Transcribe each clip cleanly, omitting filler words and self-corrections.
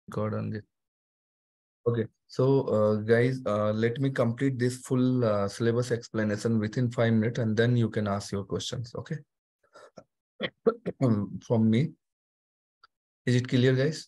God on it. Okay, so guys, let me complete this full syllabus explanation within 5 minutes, and then you can ask your questions. Okay, from me. Is it clear, guys?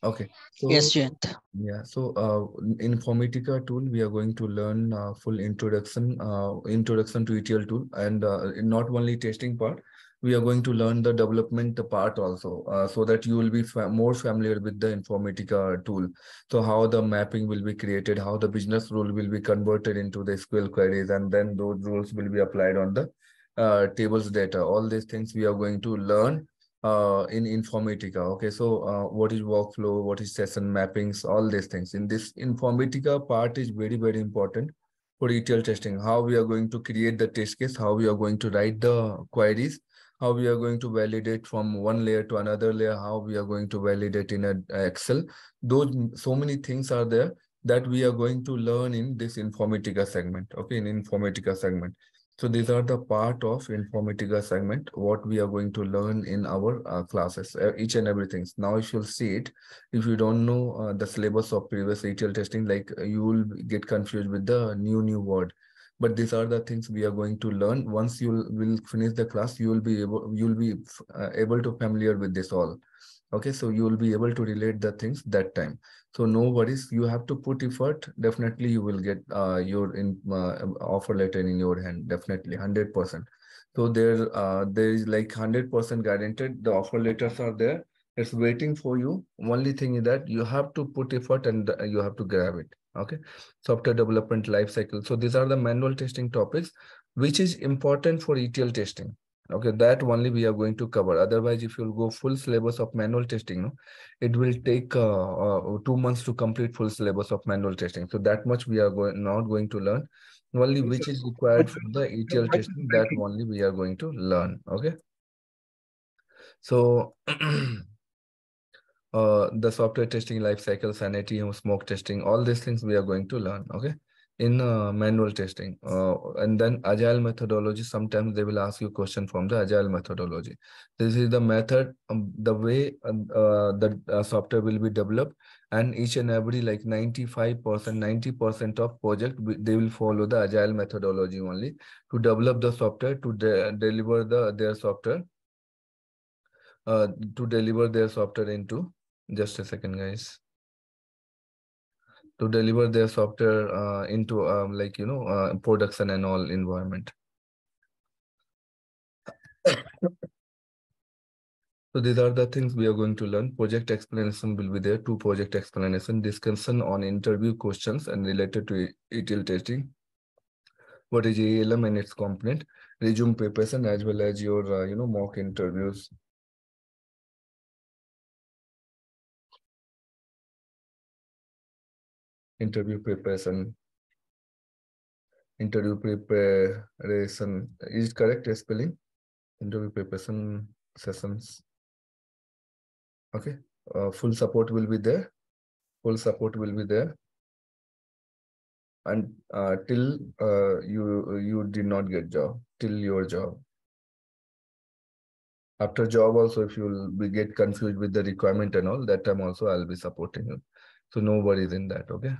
Okay, Yes, so Jayant. yeah, so in Informatica tool, we are going to learn full introduction to ETL tool, and not only testing part, we are going to learn the development part also, so that you will be more familiar with the Informatica tool. So how the mapping will be created, how the business rule will be converted into the SQL queries, and then those rules will be applied on the tables data. All these things we are going to learn in Informatica. Okay, so what is workflow, what is session mappings, all these things. In this Informatica part is very, very important for ETL testing. How we are going to create the test case, how we are going to write the queries, how we are going to validate from one layer to another layer, how we are going to validate in a Excel. Those so many things are there that we are going to learn in this Informatica segment. Okay, in Informatica segment. So these are the part of Informatica segment, what we are going to learn in our classes, each and everything. Now, if you'll see it, if you don't know the syllabus of previous ETL testing, like you will get confused with the new word. But these are the things we are going to learn. Once you will finish the class, you will be able to familiar with this all. Okay, so you will be able to relate the things that time. So no worries, you have to put effort. Definitely you will get your offer letter in your hand, definitely 100%. So there is like 100% guaranteed the offer letters are there. It's waiting for you. Only thing is that you have to put effort, and you have to grab it. Okay, software development life cycle. So these are the manual testing topics which is important for ETL testing. Okay, that only we are going to cover. Otherwise, if you'll go full syllabus of manual testing, no, it will take 2 months to complete full syllabus of manual testing. So that much we are not going to learn. Only which is required for the ETL testing, that only we are going to learn. Okay, so the software testing life cycle, sanity, smoke testing, all these things we are going to learn. Okay, in manual testing, and then agile methodology. Sometimes they will ask you question from the agile methodology. This is the method, the way the software will be developed, and each and every like 95%, 90% of project they will follow the agile methodology only to develop the software to deliver their software uh, to deliver their software into, just a second guys, to deliver their software into like production and all environment. So these are the things we are going to learn. Project explanation will be there. Two project explanation, discussion on interview questions and related to ETL testing. What is ALM and its component, resume preparation, as well as your mock interviews. Interview preparation. Interview preparation. Is it correct spelling? Interview preparation sessions. Okay. Full support will be there. Full support will be there. And till you did not get job, till your job. After job also, if you will be get confused with the requirement and all, that time also I'll be supporting you. So no worries in that. Okay.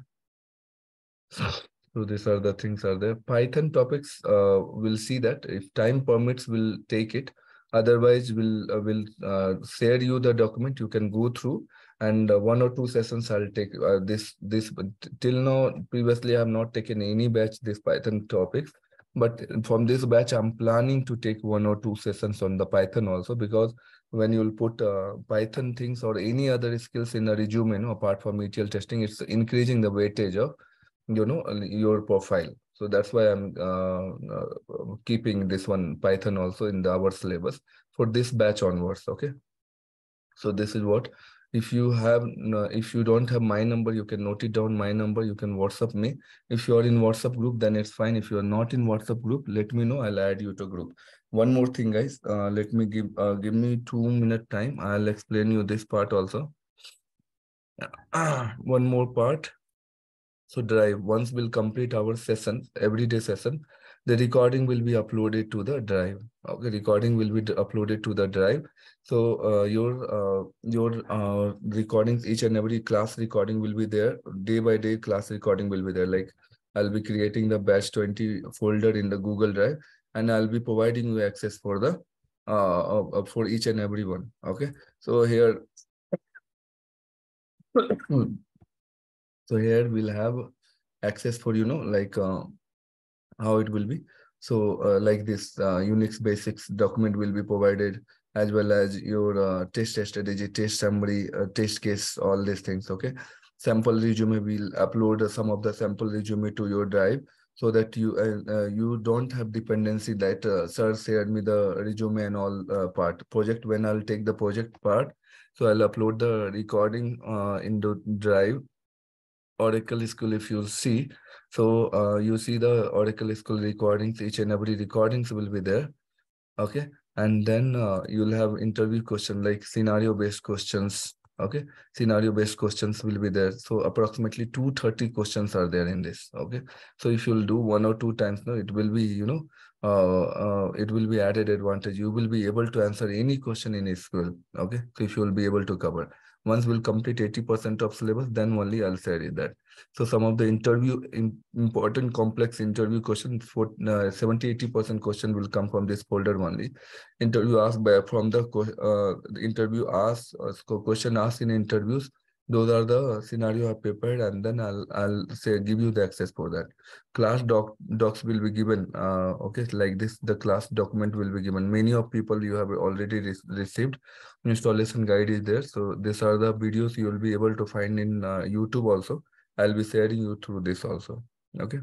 So these are the things are there. Python topics, we'll see that if time permits, we'll take it. Otherwise, we'll share you the document. You can go through, and 1 or 2 sessions I'll take this. But till now, previously I have not taken any batch this Python topics. But from this batch, I'm planning to take 1 or 2 sessions on the Python also, because when you'll put Python things or any other skills in a resume, apart from ETL testing, it's increasing the weightage of your profile. So that's why I'm keeping this one Python also in our syllabus for this batch onwards. Okay, so this is what, if you have if you don't have my number, you can note it down, my number, you can WhatsApp me. If you are in WhatsApp group, then it's fine. If you are not in WhatsApp group, let me know, I'll add you to group. One more thing guys, let me give me 2 minute time, I'll explain you this part also. One more part. So drive, once we'll complete our session, everyday session, The recording will be uploaded to the drive. Okay, recording will be uploaded to the drive. So your recordings, each and every class recording will be there. Day by day class recording will be there. Like I'll be creating the batch 20 folder in the Google Drive, and I'll be providing you access for the for each and every one. Okay, so here so here we'll have access for, like how it will be. So like this Unix basics document will be provided, as well as your test strategy, test summary, test case, all these things. Okay. Sample resume, will upload some of the sample resume to your drive, so that you don't have dependency that sir shared me the resume and all part project. When I'll take the project part, so I'll upload the recording in the drive. Oracle School, if you see, so you see the Oracle School recordings, each and every recordings will be there. Okay. And then you'll have interview question, like scenario based questions. Okay. Scenario based questions will be there. So approximately 230 questions are there in this. Okay. So if you'll do one or two times, no, it will be, it will be added advantage. You will be able to answer any question in a school. Okay. So if you will be able to cover. Once we'll complete 80% of syllabus, then only I'll share it that. So some of the important complex interview questions, for 70-80% question will come from this folder only. Interview asked by from the interview asked question asked in interviews. Those are the scenario I prepared, and then I'll say give you the access for that. Class docs will be given. Okay, like this, the class document will be given. Many of people you have already received. Installation guide is there. So these are the videos you will be able to find in YouTube also. I'll be sharing you through this also. Okay.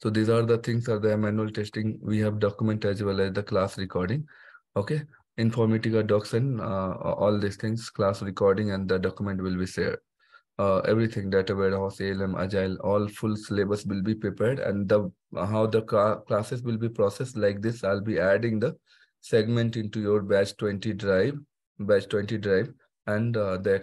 So these are the things, are the manual testing. We have document as well as the class recording. Okay. Informatica docs and all these things, class recording and the document will be shared. Everything, data warehouse, ALM, agile, all full syllabus will be prepared, and the how the classes will be processed like this. I'll be adding the segment into your batch 20 drive, and the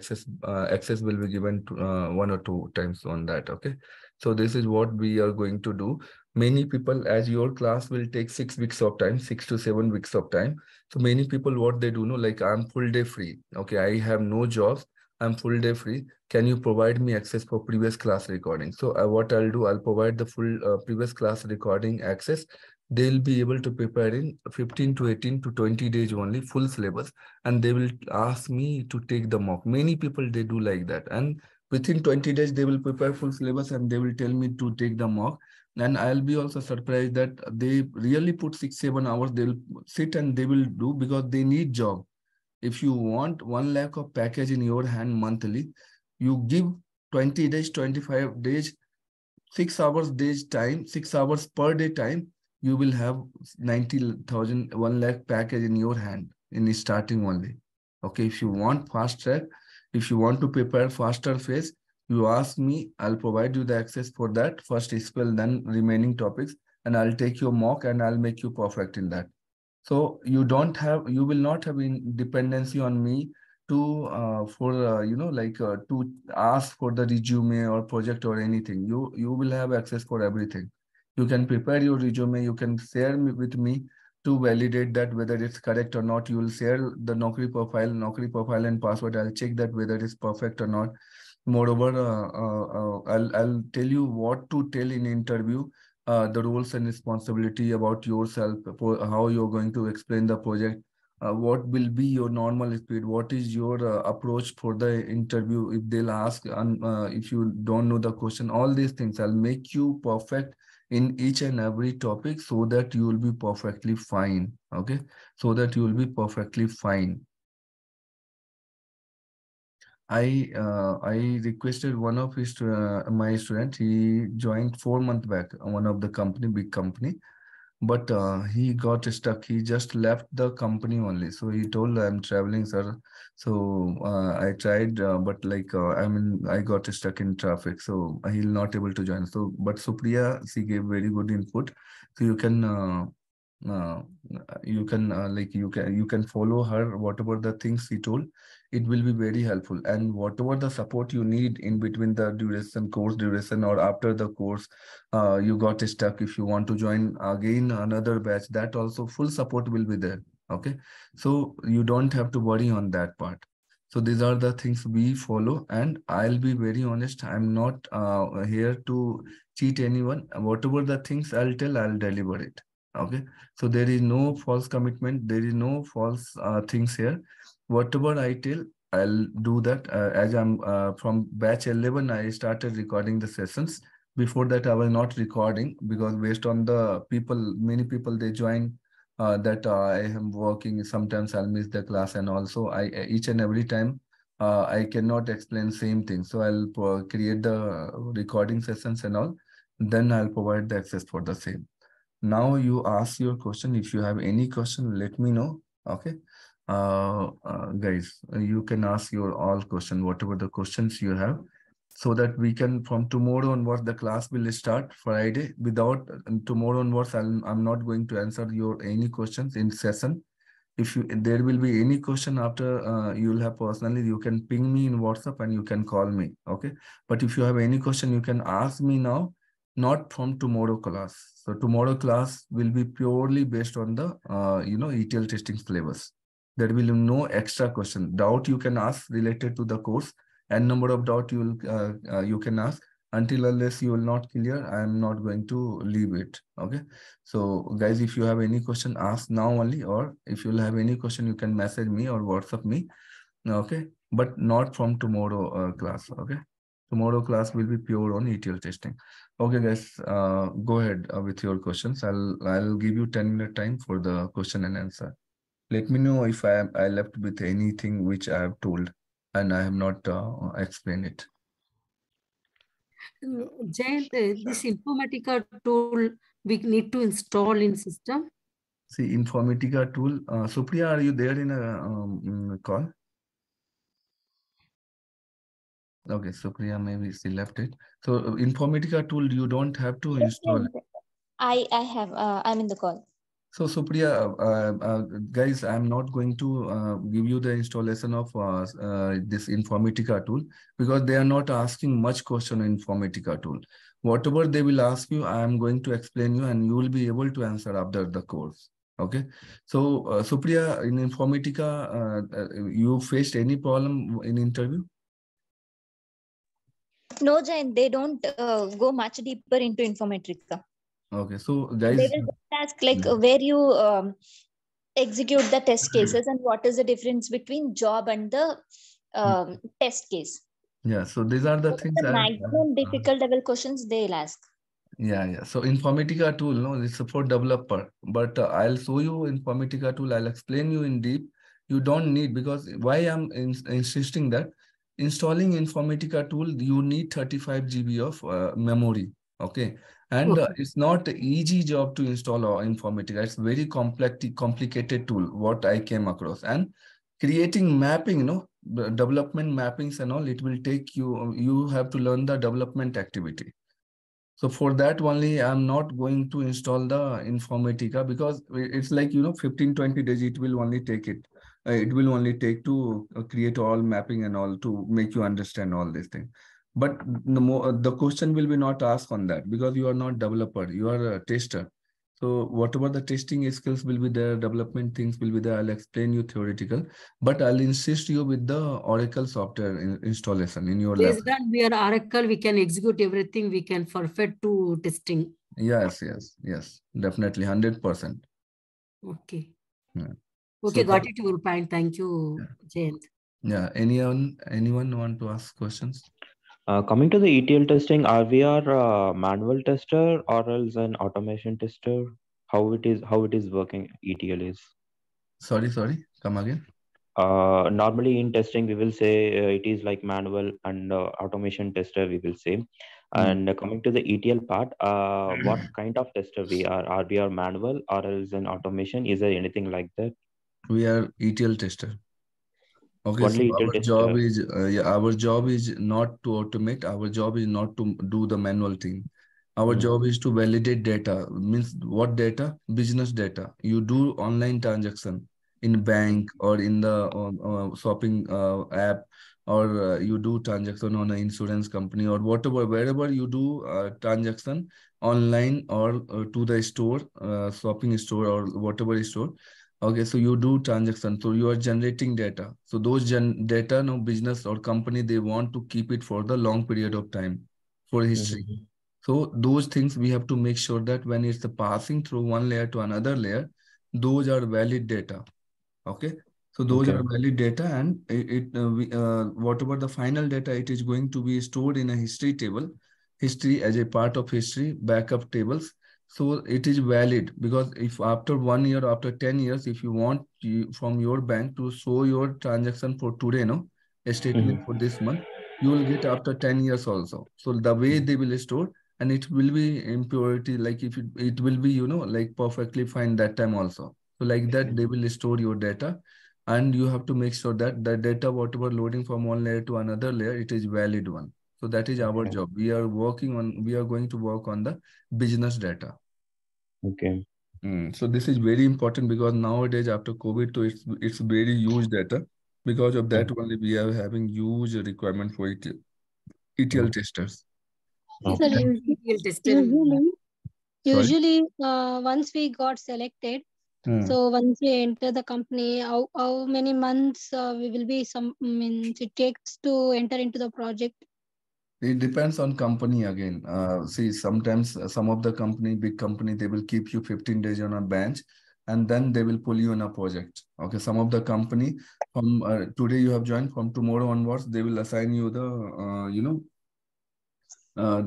access will be given to, one or two times on that. Okay. So this is what we are going to do. Many people, as your class will take 6 weeks of time, 6 to 7 weeks of time. So many people, what they do, know, like I'm full day free. Okay. I have no jobs. I'm full day free. Can you provide me access for previous class recording? So what I'll do, I'll provide the full previous class recording access. They'll be able to prepare in 15 to 18 to 20 days only, full syllabus. And they will ask me to take the mock. Many people, they do like that. And within 20 days, they will prepare full syllabus and they will tell me to take the mock. And I'll be also surprised that they really put 6-7 hours. They'll sit and they will do, because they need job. If you want 1 lakh of package in your hand monthly, you give 20 days, 25 days, 6 hours days time, 6 hours per day time, you will have 90,000, 1 lakh package in your hand in starting only. Okay, if you want fast track, if you want to prepare faster phase, you ask me, I'll provide you the access for that. First SQL, then remaining topics, and I'll take your mock and I'll make you perfect in that. So you will not have dependency on me to for like to ask for the resume or project or anything. You will have access for everything. You can prepare your resume. You can share with me to validate that whether it's correct or not. You will share the Naukri profile and password. I'll check that whether it's perfect or not. Moreover, I'll tell you what to tell in interview, the roles and responsibility about yourself, how you're going to explain the project, what will be your normal speed, what is your approach for the interview, if they'll ask, and if you don't know the question, all these things, I'll make you perfect in each and every topic, so that you will be perfectly fine. Okay, so that you will be perfectly fine. I requested one of my student. He joined 4 months back, one of the company, big company, but he got stuck. He just left the company only. So he told, I'm traveling, sir. So I tried, but like I got stuck in traffic. So he'll not able to join. So but Supriya, she gave very good input. So you can uh, you can like you can follow her whatever the things she told. It will be very helpful, and whatever the support you need in between the duration, course duration, or after the course, you got stuck, if you want to join again another batch, that also full support will be there. Okay, so you don't have to worry on that part. So these are the things we follow, and I'll be very honest, I'm not here to cheat anyone. Whatever the things I'll tell, I'll deliver it. Okay, so there is no false commitment, there is no false things here. Whatever I tell, I'll do that. As I'm from batch 11, I started recording the sessions. Before that, I was not recording because based on the people, many people they join that I am working. Sometimes I'll miss the class, and also each and every time I cannot explain same thing. So I'll create the recording sessions and all. Then I'll provide the access for the same. Now you ask your question. If you have any question, let me know. Okay. Guys, you can ask your all question, whatever the questions you have, so that we can from tomorrow onwards, the class will start Friday. Without tomorrow onwards, I'm not going to answer your any questions in session. If you there will be any question after you'll have personally, you can ping me in WhatsApp and you can call me. Okay. But if you have any question, you can ask me now, not from tomorrow class. So tomorrow class will be purely based on the ETL testing syllabus. There will be no extra question. Doubt you can ask related to the course, and number of doubt you can ask. Until unless you will not clear, I am not going to leave it. Okay. So guys, if you have any question, ask now only, or if you'll have any question, you can message me or WhatsApp me. Okay, but not from tomorrow class. Okay, tomorrow class will be pure on ETL testing. Okay, guys, go ahead with your questions. I'll give you 10-minute time for the question and answer. Let me know if I left with anything which I have told and I have not explained it. Jayant, this Informatica tool we need to install in system. See, Informatica tool. Supriya, are you there in a call? Okay, Supriya, maybe she left it. So Informatica tool, you don't have to Yes, install. I have. I'm in the call. So Supriya, guys, I'm not going to give you the installation of this Informatica tool because they are not asking much question in Informatica tool. Whatever they will ask you, I am going to explain you and you will be able to answer after the course. Okay. So Supriya, in Informatica, you faced any problem in interview? No, Jain, they don't go much deeper into Informatica. Okay. So They guys, will just ask like where you execute the test cases and what is the difference between job and the test case. yeah. So these are the What things are the maximum difficult level questions they'll ask? yeah. So Informatica tool, no, it's for developer. But I'll show you Informatica tool. I'll explain you in deep. You don't need, because why I'm insisting that installing Informatica tool, you need 35 GB of memory. Okay. And Okay. it's not an easy job to install Informatica. It's very complicated tool, what I came across. And creating mapping, the development mappings and all, it will take you have to learn the development activity. So for that only, I'm not going to install the Informatica because it's like, 15, 20 days, it will only take it. It will only take to create all mapping and all to make you understand all these things. But the question will be not asked on that because you are not developer, you are a tester. So whatever the testing skills will be there, development things will be there, I'll explain you theoretical, but I'll insist you with the Oracle software installation in your lab. Based on we are Oracle, we can execute everything. We can perfect to testing. Yes, yes, yes, definitely 100%. Okay. Yeah. Okay, So got it your point. Thank you, Jayant. yeah, anyone want to ask questions? Coming to the ETL testing, are we a manual tester or else an automation tester? How it is working? ETL is. Sorry, come again. Normally in testing we will say it is like manual and automation tester we will say. Hmm. And coming to the ETL part, what kind of tester we are? Are we are manual or else an automation? Is there anything like that? We are ETL tester. Okay, so Only ETL our job tester. is not to automate. Our job is not to do the manual thing. Our Mm. job is to validate data. Means what data? Business data. You do online transaction in bank or in the shopping app, or you do transaction on an insurance company or whatever, wherever you do transaction online or to the store, shopping store or whatever store. Okay, so you do transaction, so you are generating data. So those data, no business or company, they want to keep it for the long period of time for history. Mhm. So those things we have to make sure that when it's passing through one layer to another layer, those are valid data. Okay. So those are Okay. valid data, and whatever the final data, it is going to be stored in a history table, history as a part of history, backup tables. So it is valid, because if after 1 year, after 10 years, if you want from your bank to show your transaction for today, no, a statement Mhm. for this month, you will get after 10 years also. So the way they will store, and it will be impurity, like if it will be, like perfectly fine that time also. So like that, they will store your data, and you have to make sure that the data, whatever loading from one layer to another layer, it is valid one. So that is our Okay. job. We are going to work on the business data. Okay. So this is very important, because nowadays after COVID, so it's very huge data. Because of that Mm. only, we are having huge requirement for ETL Mm. testers. It's Sir, Okay. Okay. an ETL tester. Sorry. usually, once we got selected, Hmm. so once we enter the company, how many months we will be some means it takes to enter into the project? It depends on company again. See, sometimes some of the big company, they will keep you 15 days on a bench, and then they will pull you in a project. Okay, some of the company, from today you have joined, from tomorrow onwards, they will assign you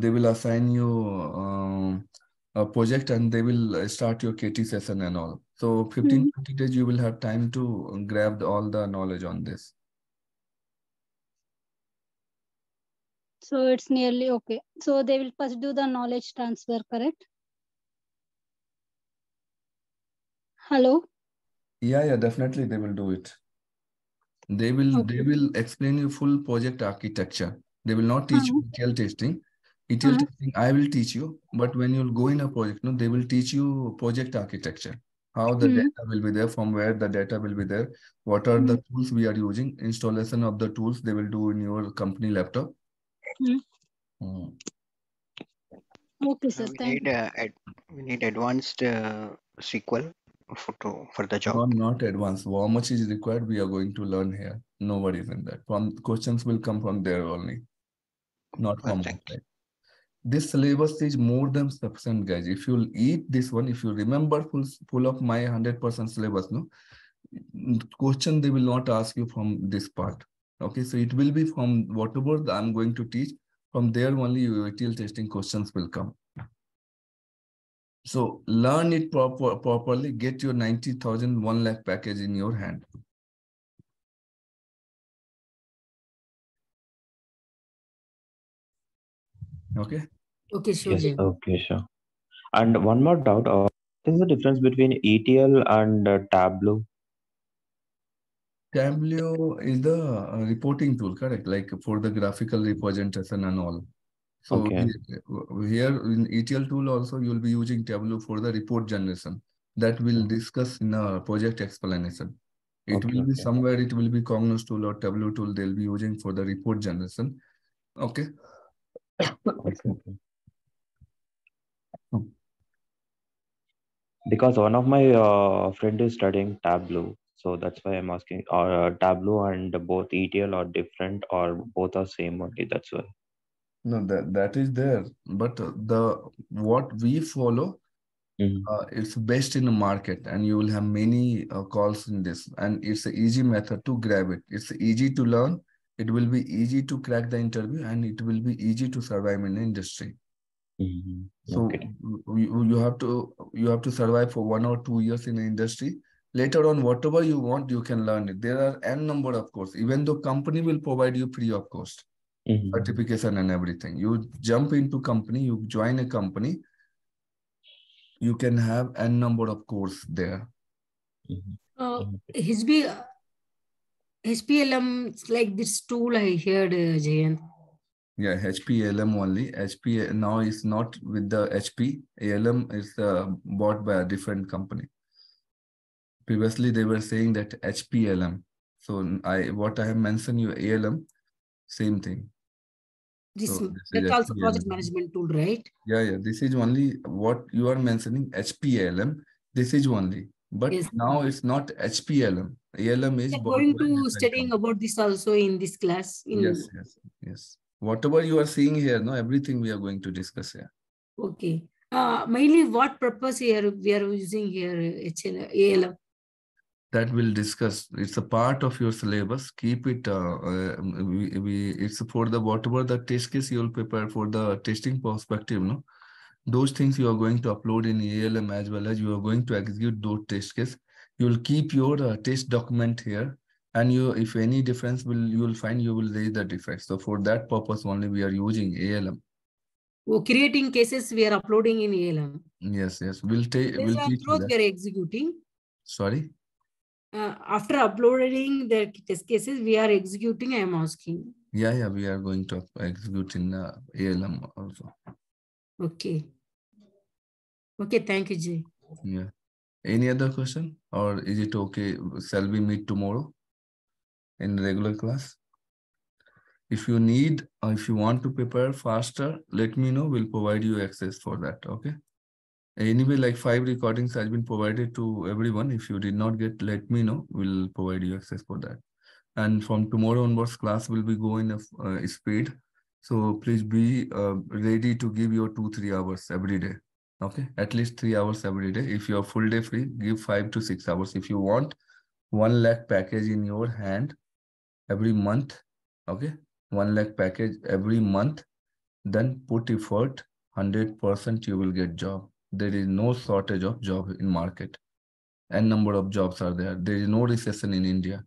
they will assign you a project, and they will start your KT session and all. So 15, Hmm. 20 days, you will have time to grab all the knowledge on this. So it's nearly okay. So they will first do the knowledge transfer, correct? Hello? Yeah, definitely they will do it. They Okay. will explain you full project architecture. They will not teach you Uh, ETL testing. ETL uh, testing I will teach you, but when you'll go in a project, no, they will teach you project architecture. How the hmm, data will be there, from where the data will be there, what are hmm, the tools we are using, installation of the tools they will do in your company laptop. hmm. Mm. Okay, sir. We Thank need you. we need advanced SQL for the job. No, not advanced. How much is required, we are going to learn here. No worries in that. From questions will come from there only, not Well, from thank you. outside. This syllabus is more than sufficient, guys. If you'll eat this one, if you remember full of my 100% syllabus, no question they will not ask you from this part. Okay, so it will be from whatever I'm going to teach. From there only your ETL testing questions will come. So learn it properly. Get your 90,000 1 lakh package in your hand. Okay. Okay, sure, Yes. Jay. Okay. Sure. And one more doubt. What is the difference between ETL and Tableau? Tableau is the reporting tool, correct? Like for the graphical representation and all. So Okay. here in ETL tool also, you'll be using Tableau for the report generation. That we'll Mhm. discuss in a project explanation. It Okay. will be Okay. somewhere, it will be Cognos tool or Tableau tool they'll be using for the report generation. Okay. Okay. Okay. Because one of my friend is studying Tableau, so that's why I'm asking. Tableau and both ETL are different, or both are same only? That's why. No, that is there, but the what we follow, Mhm. it's best in the market, and you will have many calls in this, and it's an easy method to grab it. It's easy to learn. It will be easy to crack the interview, and it will be easy to survive in the industry. Mhm. So Okay. you have to survive for 1 or 2 years in the industry. Later on, whatever you want, you can learn it. There are n number of course. Even though company will provide you free of cost Mhm. certification and everything. You jump into company, you join a company, you can have n number of course there. Mhm. Okay. HB, HPLM, it's like this tool I heard, Jayan. Yeah, HP ALM only. HP now is not with the HP. ALM is bought by a different company. Previously, they were saying that HPLM. So what I have mentioned you ALM, same thing. This, So this is that's also project HPLM. management tool, right? Yeah. This is only what you are mentioning HPLM. This is only, but Yes. now it's not HPLM. ALM is We are bought going by to different studying company. about this also in this class. Yes. Whatever you are seeing here, no, everything we are going to discuss here. Okay. Mainly what purpose here we are using here ALM? That we'll discuss. It's a part of your syllabus. Keep it. It's for the whatever the test case you will prepare for the testing perspective. No, those things you are going to upload in ALM as well as you are going to execute those test case. You will keep your test document here, and if any difference you will find, you will raise the defect. So for that purpose only we are using ALM. Oh, creating cases we are uploading in ALM. Yes. We'll Based on teach you through that. we are executing. Sorry. After uploading the test cases, we are executing, I am asking. Yeah. We are going to execute in ALM also. Okay, thank you, Jay. Yeah. Any other question, or is it okay? Shall we meet tomorrow in regular class? If you need, or if you want to prepare faster, let me know. We'll provide you access for that. Okay. Anyway, like 5 recordings has been provided to everyone. If you did not get, let me know. We'll provide you access for that. And from tomorrow onwards, class will be going speed. So please be ready to give your 2-3 hours every day. Okay, at least 3 hours every day. If you are full day free, give 5 to 6 hours. If you want 1 lakh package in your hand every month, okay, 1 lakh package every month, then put effort, 100% you will get job. There is no shortage of job in market, and number of jobs are there. There is no recession in India.